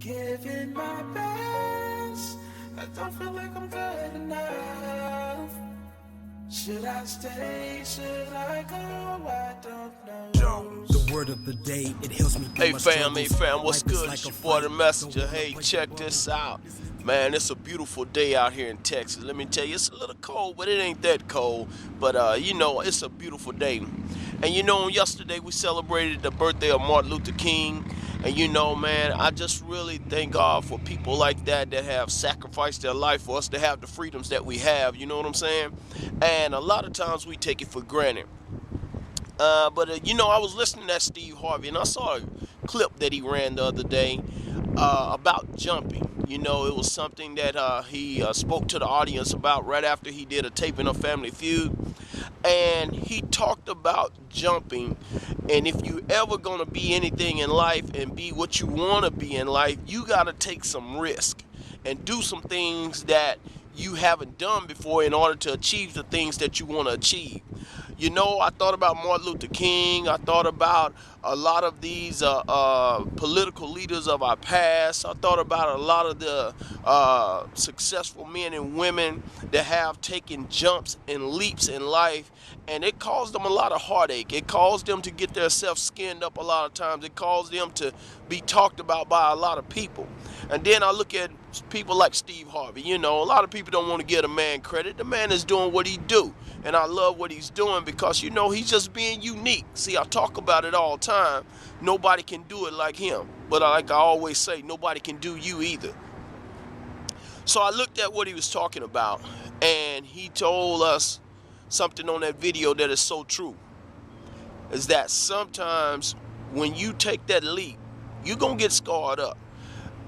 Giving my best, I don't feel like I'm good enough. Should I stay? Should I go? I don't know. The word of the day, it helps me through Hey my fam, struggles. what's Life is good? like It's a your boy the fight, messenger. so Hey, fight check the this war. out. Man, it's a beautiful day out here in Texas. Let me tell you, it's a little cold, but it ain't that cold. But it's a beautiful day. And yesterday we celebrated the birthday of Martin Luther King. And man, I just really thank God for people like that have sacrificed their life for us to have the freedoms that we have. You know what I'm saying? And a lot of times we take it for granted. But I was listening to that Steve Harvey, and I saw a clip that he ran the other day about jumping. It was something that he spoke to the audience about right after he did a taping of Family Feud, and he talked about jumping. And if you ever gonna be anything in life and be what you want to be in life, you gotta take some risk and do some things that you haven't done before in order to achieve the things that you want to achieve. I thought about Martin Luther King. I thought about a lot of these political leaders of our past. I thought about a lot of the successful men and women that have taken jumps and leaps in life, and it caused them a lot of heartache. It caused them to get themselves skinned up a lot of times. It caused them to be talked about by a lot of people. And then I look at people like Steve Harvey. A lot of people don't want to give a man credit. The man is doing what he do, and I love what he's doing because he's just being unique. See, I talk about it all the time. Nobody can do it like him, but like I always say, nobody can do you either. So I looked at what he was talking about, and he told us something on that video that is so true, is that sometimes when you take that leap, you're gonna get scarred up.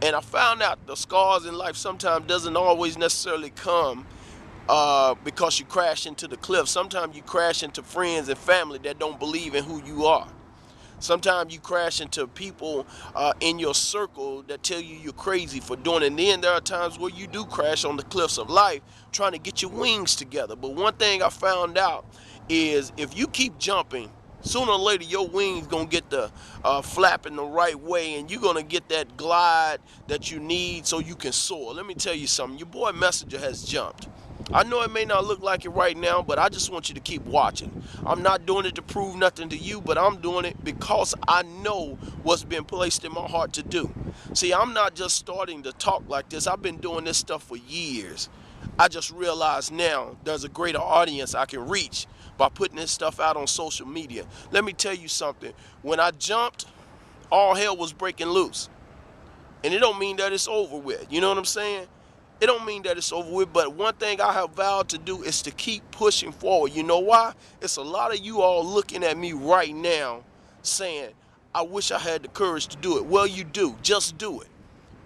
And I found out the scars in life sometimes doesn't always necessarily come because you crash into the cliff. Sometimes you crash into friends and family that don't believe in who you are. Sometimes you crash into people in your circle that tell you you're crazy for doing it. And then there are times where you do crash on the cliffs of life trying to get your wings together. But one thing I found out is if you keep jumping, sooner or later your wings gonna get the flapping the right way, and you're gonna get that glide that you need so you can soar. Let me tell you something. Your boy Messenger has jumped. I know it may not look like it right now, but I just want you to keep watching. I'm not doing it to prove nothing to you, but I'm doing it because I know what's been placed in my heart to do. See, I'm not just starting to talk like this. I've been doing this stuff for years. I just realized now there's a greater audience I can reach by putting this stuff out on social media. Let me tell you something. When I jumped, all hell was breaking loose. And it don't mean that it's over with. You know what I'm saying? It don't mean that it's over with, but one thing I have vowed to do is to keep pushing forward. You know why? It's a lot of you all looking at me right now saying, I wish I had the courage to do it. Well, you do. Just do it.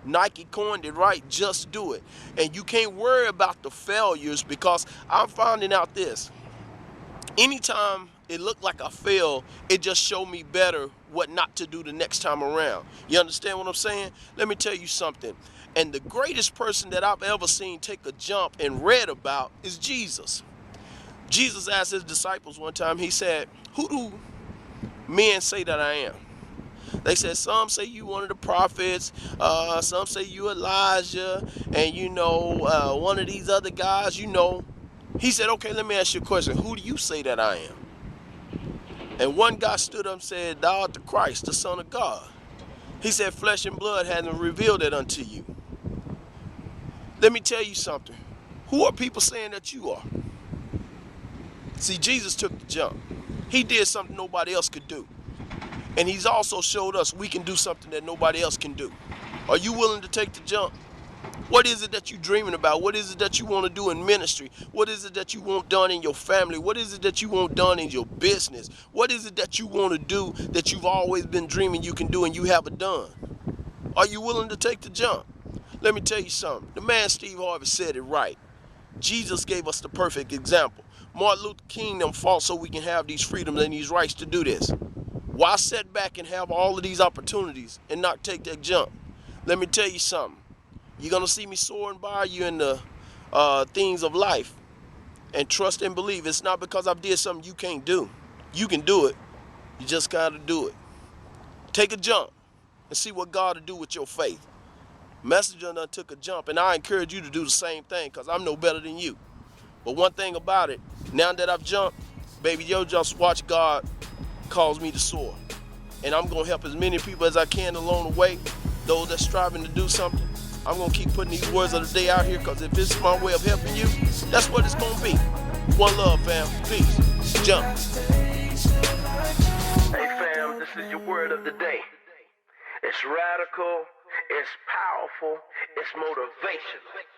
Nike coined it, right? Just do it. And you can't worry about the failures, because I'm finding out this. Anytime it looked like I failed, it just showed me better what not to do the next time around. You understand what I'm saying? Let me tell you something. And the greatest person that I've ever seen take a jump and read about is Jesus. Jesus asked his disciples one time, he said, who do men say that I am? They said, some say you one of the prophets, some say you Elijah, and one of these other guys, He said, okay, let me ask you a question. Who do you say that I am? And one guy stood up and said, thou art the Christ, the Son of God. He said, flesh and blood hasn't revealed it unto you. Let me tell you something. Who are people saying that you are? See, Jesus took the jump. He did something nobody else could do. And he's also showed us we can do something that nobody else can do. Are you willing to take the jump? What is it that you're dreaming about? What is it that you want to do in ministry? What is it that you want done in your family? What is it that you want done in your business? What is it that you want to do that you've always been dreaming you can do and you haven't done? Are you willing to take the jump? Let me tell you something. The man Steve Harvey said it right. Jesus gave us the perfect example. Martin Luther King them fought so we can have these freedoms and these rights to do this. Why sit back and have all of these opportunities and not take that jump? Let me tell you something. You're going to see me soaring by you in the things of life. And trust and believe. It's not because I've did something you can't do. You can do it. You just got to do it. Take a jump and see what God will do with your faith. Messenger done took a jump, and I encourage you to do the same thing, because I'm no better than you. But one thing about it, now that I've jumped, baby, yo, just watch God cause me to soar. And I'm going to help as many people as I can along the way, those that's striving to do something. I'm going to keep putting these words of the day out here, because if it's my way of helping you, that's what it's going to be. One love, fam. Peace. Jump. Hey, fam, this is your word of the day. It's radical, it's powerful, it's motivational.